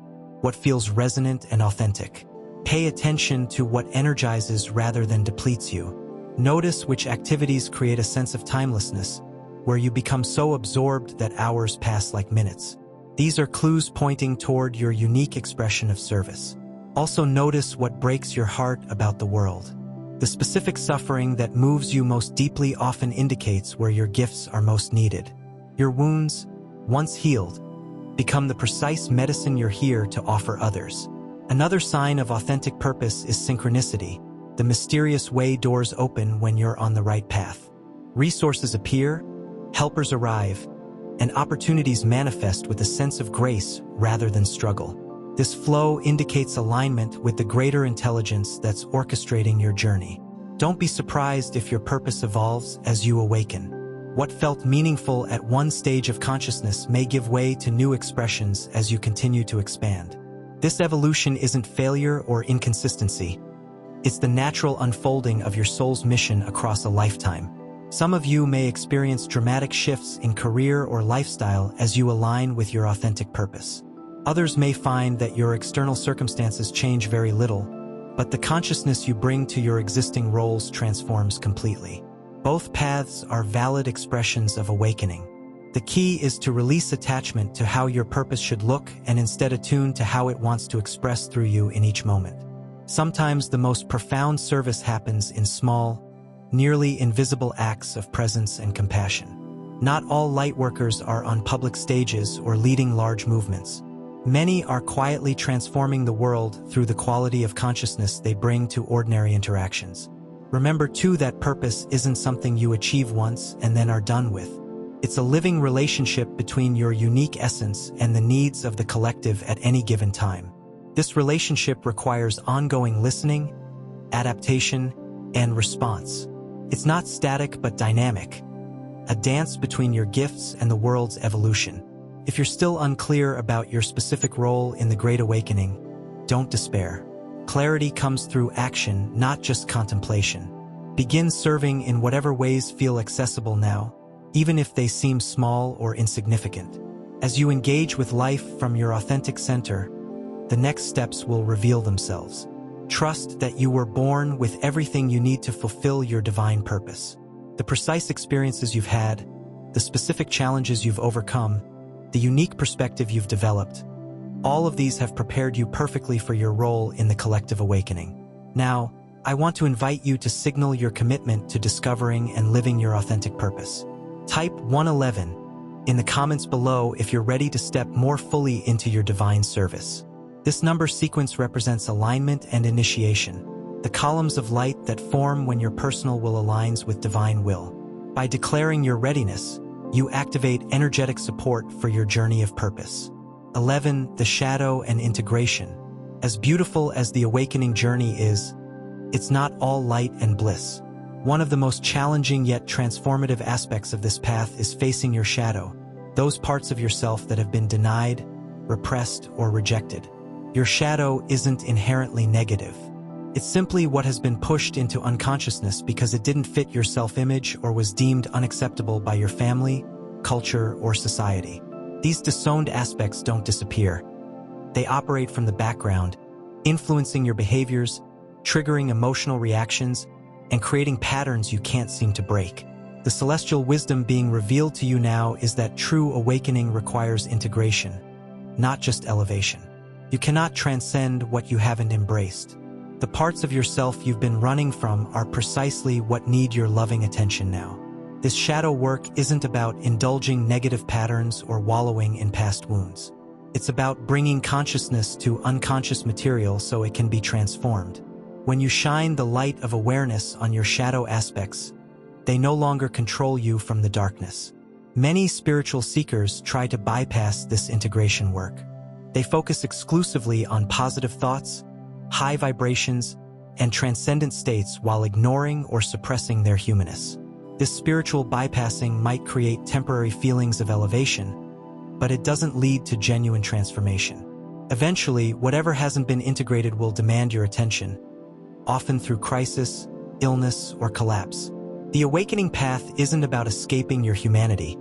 A: what feels resonant and authentic. Pay attention to what energizes rather than depletes you. Notice which activities create a sense of timelessness, where you become so absorbed that hours pass like minutes. These are clues pointing toward your unique expression of service. Also notice what breaks your heart about the world. The specific suffering that moves you most deeply often indicates where your gifts are most needed. Your wounds, once healed, become the precise medicine you're here to offer others. Another sign of authentic purpose is synchronicity, the mysterious way doors open when you're on the right path. Resources appear, helpers arrive, and opportunities manifest with a sense of grace rather than struggle. This flow indicates alignment with the greater intelligence that's orchestrating your journey. Don't be surprised if your purpose evolves as you awaken. What felt meaningful at one stage of consciousness may give way to new expressions as you continue to expand. This evolution isn't failure or inconsistency. It's the natural unfolding of your soul's mission across a lifetime. Some of you may experience dramatic shifts in career or lifestyle as you align with your authentic purpose. Others may find that your external circumstances change very little, but the consciousness you bring to your existing roles transforms completely. Both paths are valid expressions of awakening. The key is to release attachment to how your purpose should look and instead attune to how it wants to express through you in each moment. Sometimes the most profound service happens in small, nearly invisible acts of presence and compassion. Not all lightworkers are on public stages or leading large movements. Many are quietly transforming the world through the quality of consciousness they bring to ordinary interactions. Remember too that purpose isn't something you achieve once and then are done with. It's a living relationship between your unique essence and the needs of the collective at any given time. This relationship requires ongoing listening, adaptation, and response. It's not static but dynamic, a dance between your gifts and the world's evolution. If you're still unclear about your specific role in the Great Awakening, don't despair. Clarity comes through action, not just contemplation. Begin serving in whatever ways feel accessible now, even if they seem small or insignificant. As you engage with life from your authentic center, the next steps will reveal themselves. Trust that you were born with everything you need to fulfill your divine purpose. The precise experiences you've had, the specific challenges you've overcome, the unique perspective you've developed, all of these have prepared you perfectly for your role in the collective awakening. Now, I want to invite you to signal your commitment to discovering and living your authentic purpose. Type 111 in the comments below if you're ready to step more fully into your divine service. This number sequence represents alignment and initiation, the columns of light that form when your personal will aligns with divine will. By declaring your readiness, you activate energetic support for your journey of purpose. 11. The shadow and integration. As beautiful as the awakening journey is, it's not all light and bliss. One of the most challenging yet transformative aspects of this path is facing your shadow, those parts of yourself that have been denied, repressed, or rejected. Your shadow isn't inherently negative. It's simply what has been pushed into unconsciousness because it didn't fit your self-image or was deemed unacceptable by your family, culture, or society. These disowned aspects don't disappear. They operate from the background, influencing your behaviors, triggering emotional reactions, and creating patterns you can't seem to break. The celestial wisdom being revealed to you now is that true awakening requires integration, not just elevation. You cannot transcend what you haven't embraced. The parts of yourself you've been running from are precisely what need your loving attention now. This shadow work isn't about indulging negative patterns or wallowing in past wounds. It's about bringing consciousness to unconscious material so it can be transformed. When you shine the light of awareness on your shadow aspects, they no longer control you from the darkness. Many spiritual seekers try to bypass this integration work. They focus exclusively on positive thoughts, high vibrations, and transcendent states while ignoring or suppressing their humanness. This spiritual bypassing might create temporary feelings of elevation, but it doesn't lead to genuine transformation. Eventually, whatever hasn't been integrated will demand your attention, often through crisis, illness, or collapse. The awakening path isn't about escaping your humanity.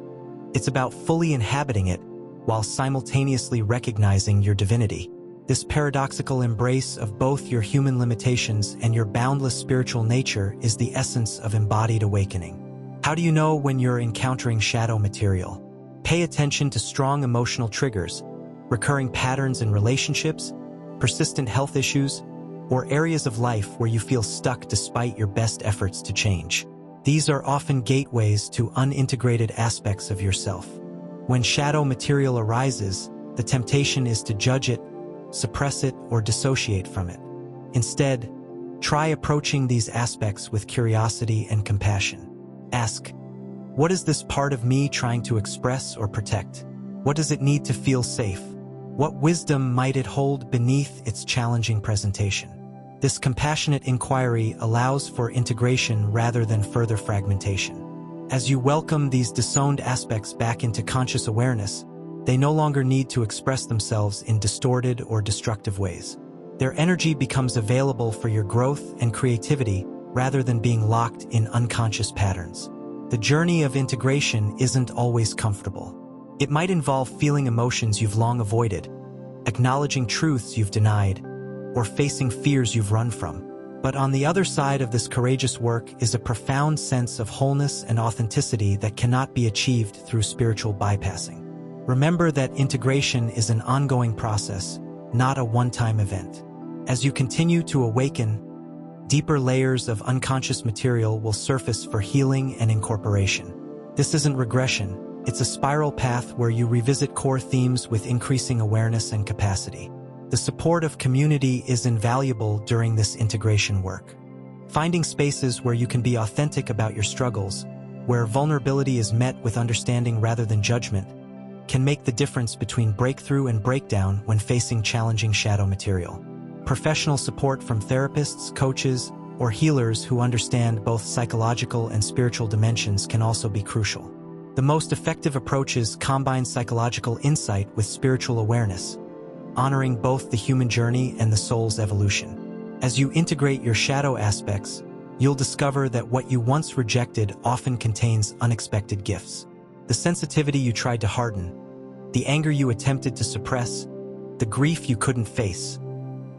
A: It's about fully inhabiting it, while simultaneously recognizing your divinity. This paradoxical embrace of both your human limitations and your boundless spiritual nature is the essence of embodied awakening. How do you know when you're encountering shadow material? Pay attention to strong emotional triggers, recurring patterns in relationships, persistent health issues, or areas of life where you feel stuck despite your best efforts to change. These are often gateways to unintegrated aspects of yourself. When shadow material arises, the temptation is to judge it, suppress it, or dissociate from it. Instead, try approaching these aspects with curiosity and compassion. Ask, what is this part of me trying to express or protect? What does it need to feel safe? What wisdom might it hold beneath its challenging presentation? This compassionate inquiry allows for integration rather than further fragmentation. As you welcome these disowned aspects back into conscious awareness, they no longer need to express themselves in distorted or destructive ways. Their energy becomes available for your growth and creativity rather than being locked in unconscious patterns. The journey of integration isn't always comfortable. It might involve feeling emotions you've long avoided, acknowledging truths you've denied, or facing fears you've run from. But on the other side of this courageous work is a profound sense of wholeness and authenticity that cannot be achieved through spiritual bypassing. Remember that integration is an ongoing process, not a one-time event. As you continue to awaken, deeper layers of unconscious material will surface for healing and incorporation. This isn't regression, it's a spiral path where you revisit core themes with increasing awareness and capacity. The support of community is invaluable during this integration work. Finding spaces where you can be authentic about your struggles, where vulnerability is met with understanding rather than judgment, can make the difference between breakthrough and breakdown when facing challenging shadow material. Professional support from therapists, coaches, or healers who understand both psychological and spiritual dimensions can also be crucial. The most effective approaches combine psychological insight with spiritual awareness, honoring both the human journey and the soul's evolution. As you integrate your shadow aspects, you'll discover that what you once rejected often contains unexpected gifts. The sensitivity you tried to harden, the anger you attempted to suppress, the grief you couldn't face,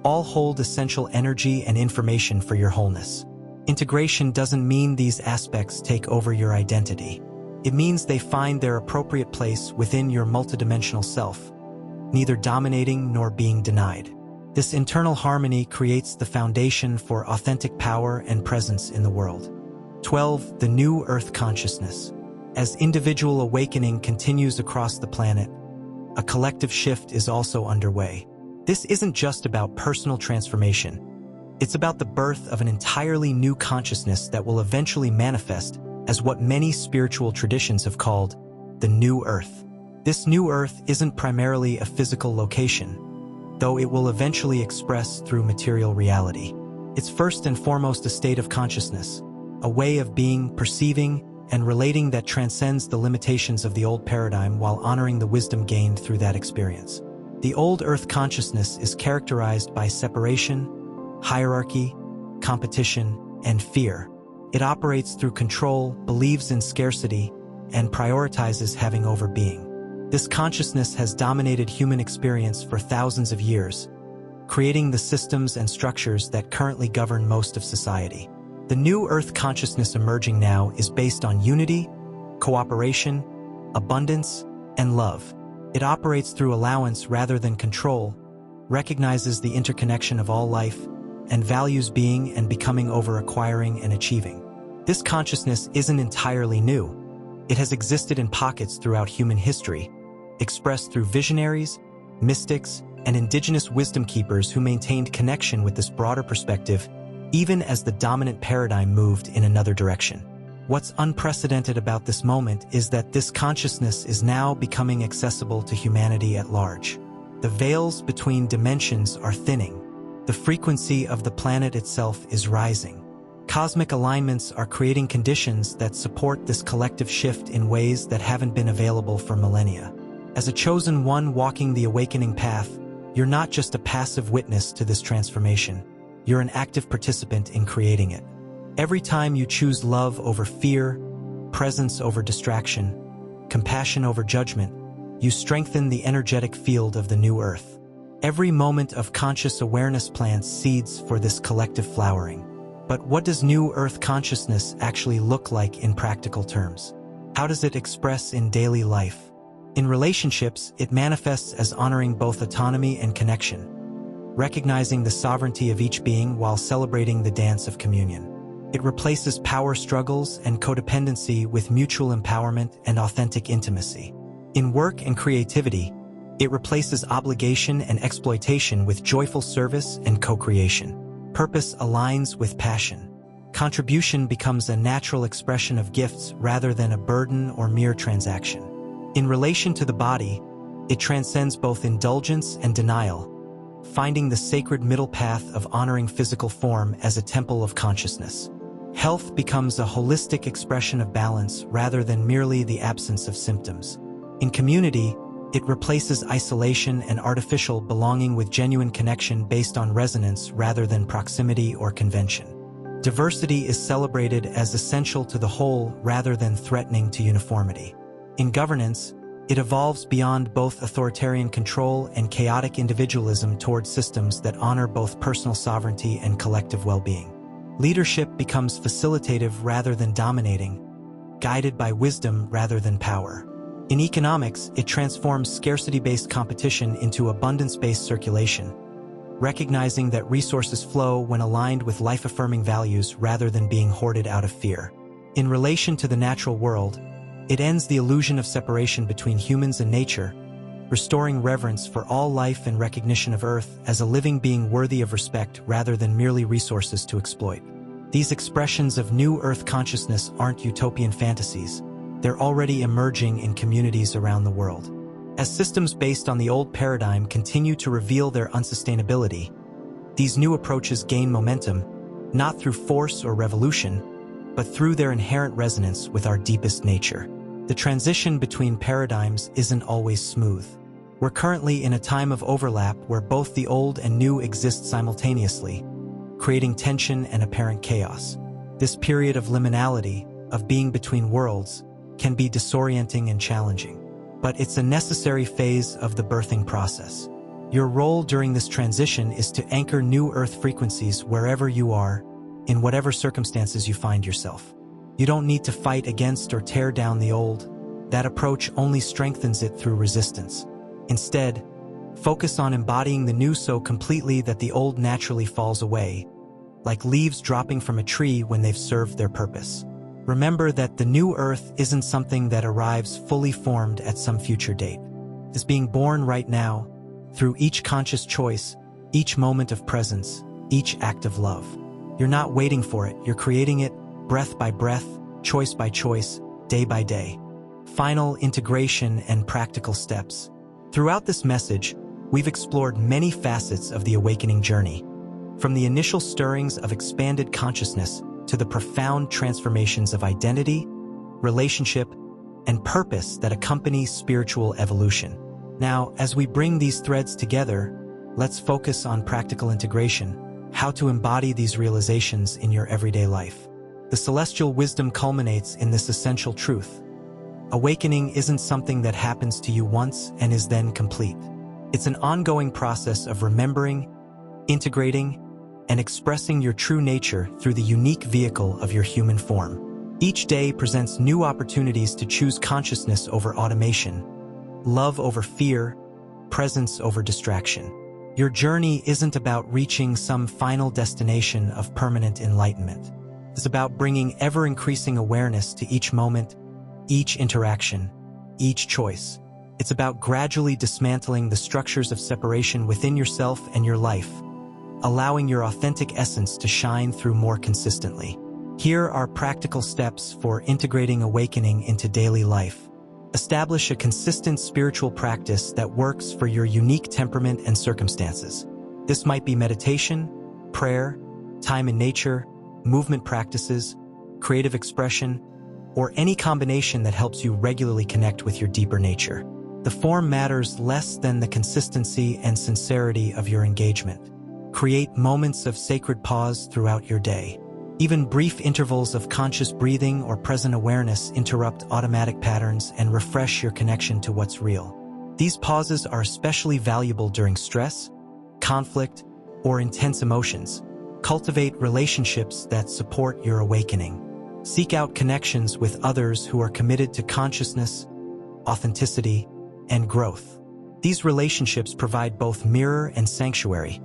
A: all hold essential energy and information for your wholeness. Integration doesn't mean these aspects take over your identity. It means they find their appropriate place within your multidimensional self, neither dominating nor being denied. This internal harmony creates the foundation for authentic power and presence in the world. 12. The New Earth Consciousness. As individual awakening continues across the planet, a collective shift is also underway. This isn't just about personal transformation. It's about the birth of an entirely new consciousness that will eventually manifest as what many spiritual traditions have called the New Earth. This New Earth isn't primarily a physical location, though it will eventually express through material reality. It's first and foremost a state of consciousness, a way of being, perceiving, and relating that transcends the limitations of the old paradigm while honoring the wisdom gained through that experience. The old Earth consciousness is characterized by separation, hierarchy, competition, and fear. It operates through control, believes in scarcity, and prioritizes having over being. This consciousness has dominated human experience for thousands of years, creating the systems and structures that currently govern most of society. The New Earth consciousness emerging now is based on unity, cooperation, abundance, and love. It operates through allowance rather than control, recognizes the interconnection of all life, and values being and becoming over acquiring and achieving. This consciousness isn't entirely new. It has existed in pockets throughout human history, expressed through visionaries, mystics, and indigenous wisdom keepers who maintained connection with this broader perspective even as the dominant paradigm moved in another direction. What's unprecedented about this moment is that this consciousness is now becoming accessible to humanity at large. The veils between dimensions are thinning. The frequency of the planet itself is rising. Cosmic alignments are creating conditions that support this collective shift in ways that haven't been available for millennia. As a chosen one walking the awakening path, you're not just a passive witness to this transformation. You're an active participant in creating it. Every time you choose love over fear, presence over distraction, compassion over judgment, you strengthen the energetic field of the new earth. Every moment of conscious awareness plants seeds for this collective flowering. But what does new earth consciousness actually look like in practical terms? How does it express in daily life? In relationships, it manifests as honoring both autonomy and connection, recognizing the sovereignty of each being while celebrating the dance of communion. It replaces power struggles and codependency with mutual empowerment and authentic intimacy. In work and creativity, it replaces obligation and exploitation with joyful service and co-creation. Purpose aligns with passion. Contribution becomes a natural expression of gifts rather than a burden or mere transaction. In relation to the body, it transcends both indulgence and denial, finding the sacred middle path of honoring physical form as a temple of consciousness. Health becomes a holistic expression of balance rather than merely the absence of symptoms. In community, it replaces isolation and artificial belonging with genuine connection based on resonance rather than proximity or convention. Diversity is celebrated as essential to the whole rather than threatening to uniformity. In governance, it evolves beyond both authoritarian control and chaotic individualism toward systems that honor both personal sovereignty and collective well-being. Leadership becomes facilitative rather than dominating, guided by wisdom rather than power. In economics, it transforms scarcity-based competition into abundance-based circulation, recognizing that resources flow when aligned with life-affirming values rather than being hoarded out of fear. In relation to the natural world, it ends the illusion of separation between humans and nature, restoring reverence for all life and recognition of Earth as a living being worthy of respect rather than merely resources to exploit. These expressions of new Earth consciousness aren't utopian fantasies. They're already emerging in communities around the world. As systems based on the old paradigm continue to reveal their unsustainability, these new approaches gain momentum, not through force or revolution, but through their inherent resonance with our deepest nature. The transition between paradigms isn't always smooth. We're currently in a time of overlap where both the old and new exist simultaneously, creating tension and apparent chaos. This period of liminality, of being between worlds, can be disorienting and challenging. But it's a necessary phase of the birthing process. Your role during this transition is to anchor new Earth frequencies wherever you are, in whatever circumstances you find yourself. You don't need to fight against or tear down the old. That approach only strengthens it through resistance. Instead, focus on embodying the new so completely that the old naturally falls away, like leaves dropping from a tree when they've served their purpose. Remember that the new Earth isn't something that arrives fully formed at some future date. It's being born right now, through each conscious choice, each moment of presence, each act of love. You're not waiting for it, you're creating it, breath by breath, choice by choice, day by day. Final integration and practical steps. Throughout this message, we've explored many facets of the awakening journey, from the initial stirrings of expanded consciousness to the profound transformations of identity, relationship, and purpose that accompany spiritual evolution. Now, as we bring these threads together, let's focus on practical integration, how to embody these realizations in your everyday life. The celestial wisdom culminates in this essential truth. Awakening isn't something that happens to you once and is then complete. It's an ongoing process of remembering, integrating, and expressing your true nature through the unique vehicle of your human form. Each day presents new opportunities to choose consciousness over automation, love over fear, presence over distraction. Your journey isn't about reaching some final destination of permanent enlightenment. It's about bringing ever-increasing awareness to each moment, each interaction, each choice. It's about gradually dismantling the structures of separation within yourself and your life, allowing your authentic essence to shine through more consistently. Here are practical steps for integrating awakening into daily life. Establish a consistent spiritual practice that works for your unique temperament and circumstances. This might be meditation, prayer, time in nature, movement practices, creative expression, or any combination that helps you regularly connect with your deeper nature. The form matters less than the consistency and sincerity of your engagement. Create moments of sacred pause throughout your day. Even brief intervals of conscious breathing or present awareness interrupt automatic patterns and refresh your connection to what's real. These pauses are especially valuable during stress, conflict, or intense emotions. Cultivate relationships that support your awakening. Seek out connections with others who are committed to consciousness, authenticity, and growth. These relationships provide both mirror and sanctuary,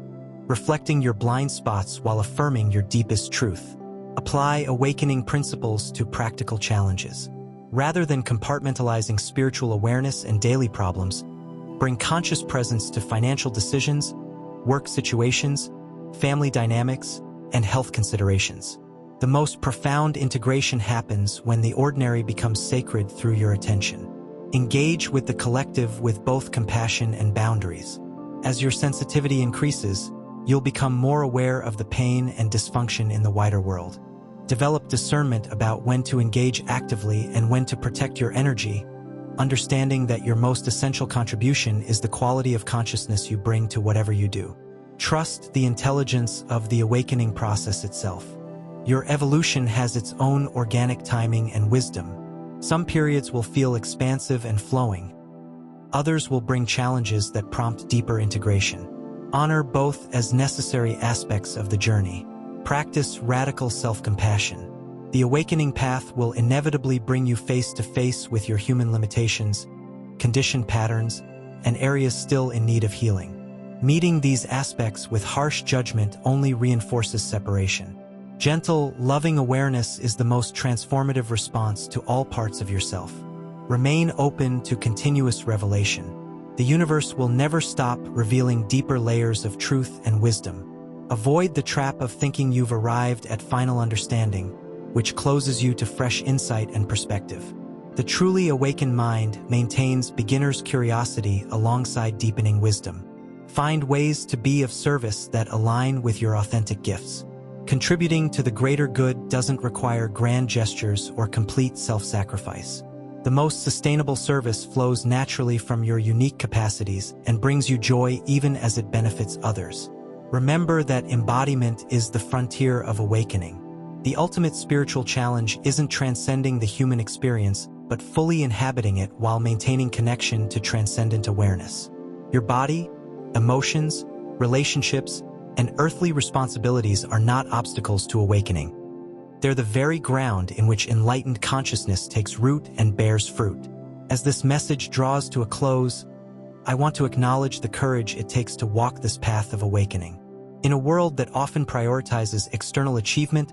A: reflecting your blind spots while affirming your deepest truth. Apply awakening principles to practical challenges. Rather than compartmentalizing spiritual awareness and daily problems, bring conscious presence to financial decisions, work situations, family dynamics, and health considerations. The most profound integration happens when the ordinary becomes sacred through your attention. Engage with the collective with both compassion and boundaries. As your sensitivity increases, you'll become more aware of the pain and dysfunction in the wider world. Develop discernment about when to engage actively and when to protect your energy, understanding that your most essential contribution is the quality of consciousness you bring to whatever you do. Trust the intelligence of the awakening process itself. Your evolution has its own organic timing and wisdom. Some periods will feel expansive and flowing. Others will bring challenges that prompt deeper integration. Honor both as necessary aspects of the journey. Practice radical self-compassion. The awakening path will inevitably bring you face to face with your human limitations, conditioned patterns, and areas still in need of healing. Meeting these aspects with harsh judgment only reinforces separation. Gentle, loving awareness is the most transformative response to all parts of yourself. Remain open to continuous revelation. The universe will never stop revealing deeper layers of truth and wisdom. Avoid the trap of thinking you've arrived at final understanding, which closes you to fresh insight and perspective. The truly awakened mind maintains beginner's curiosity alongside deepening wisdom. Find ways to be of service that align with your authentic gifts. Contributing to the greater good doesn't require grand gestures or complete self-sacrifice. The most sustainable service flows naturally from your unique capacities and brings you joy even as it benefits others. Remember that embodiment is the frontier of awakening. The ultimate spiritual challenge isn't transcending the human experience, but fully inhabiting it while maintaining connection to transcendent awareness. Your body, emotions, relationships, and earthly responsibilities are not obstacles to awakening. They're the very ground in which enlightened consciousness takes root and bears fruit. As this message draws to a close, I want to acknowledge the courage it takes to walk this path of awakening. In a world that often prioritizes external achievement,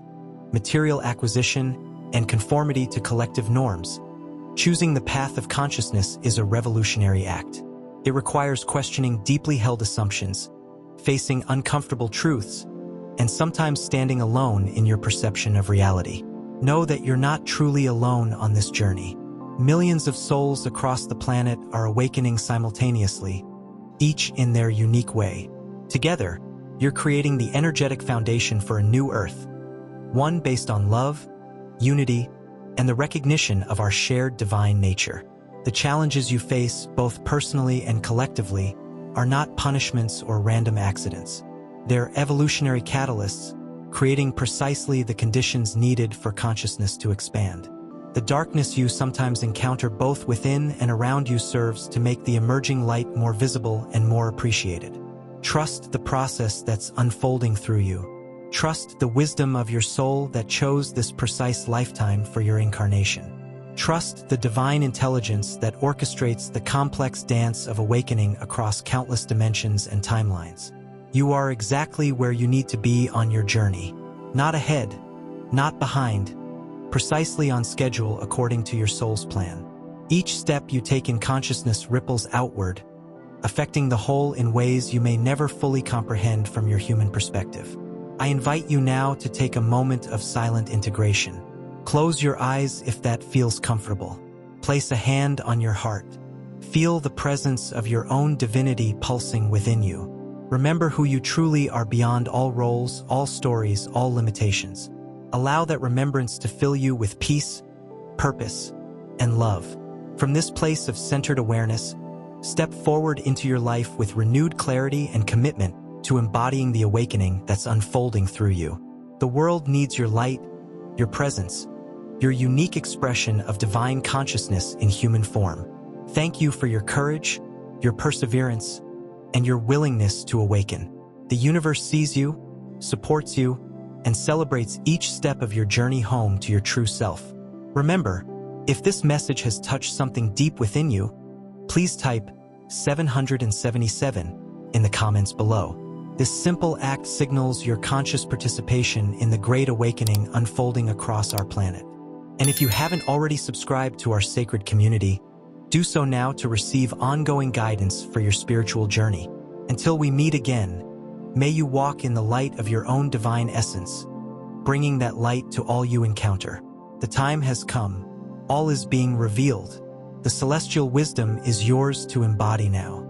A: material acquisition, and conformity to collective norms, choosing the path of consciousness is a revolutionary act. It requires questioning deeply held assumptions, facing uncomfortable truths, and sometimes standing alone in your perception of reality. Know that you're not truly alone on this journey. Millions of souls across the planet are awakening simultaneously, each in their unique way. Together, you're creating the energetic foundation for a new Earth, one based on love, unity, and the recognition of our shared divine nature. The challenges you face, both personally and collectively, are not punishments or random accidents. They're evolutionary catalysts, creating precisely the conditions needed for consciousness to expand. The darkness you sometimes encounter both within and around you serves to make the emerging light more visible and more appreciated. Trust the process that's unfolding through you. Trust the wisdom of your soul that chose this precise lifetime for your incarnation. Trust the divine intelligence that orchestrates the complex dance of awakening across countless dimensions and timelines. You are exactly where you need to be on your journey. Not ahead, not behind, precisely on schedule according to your soul's plan. Each step you take in consciousness ripples outward, affecting the whole in ways you may never fully comprehend from your human perspective. I invite you now to take a moment of silent integration. Close your eyes if that feels comfortable. Place a hand on your heart. Feel the presence of your own divinity pulsing within you. Remember who you truly are beyond all roles, all stories, all limitations. Allow that remembrance to fill you with peace, purpose, and love. From this place of centered awareness, step forward into your life with renewed clarity and commitment to embodying the awakening that's unfolding through you. The world needs your light, your presence, your unique expression of divine consciousness in human form. Thank you for your courage, your perseverance, and your willingness to awaken. The universe sees you, supports you, and celebrates each step of your journey home to your true self. Remember, if this message has touched something deep within you, please type 777 in the comments below. This simple act signals your conscious participation in the great awakening unfolding across our planet. And if you haven't already subscribed to our sacred community, do so now to receive ongoing guidance for your spiritual journey. Until we meet again, may you walk in the light of your own divine essence, bringing that light to all you encounter. The time has come. All is being revealed. The celestial wisdom is yours to embody now.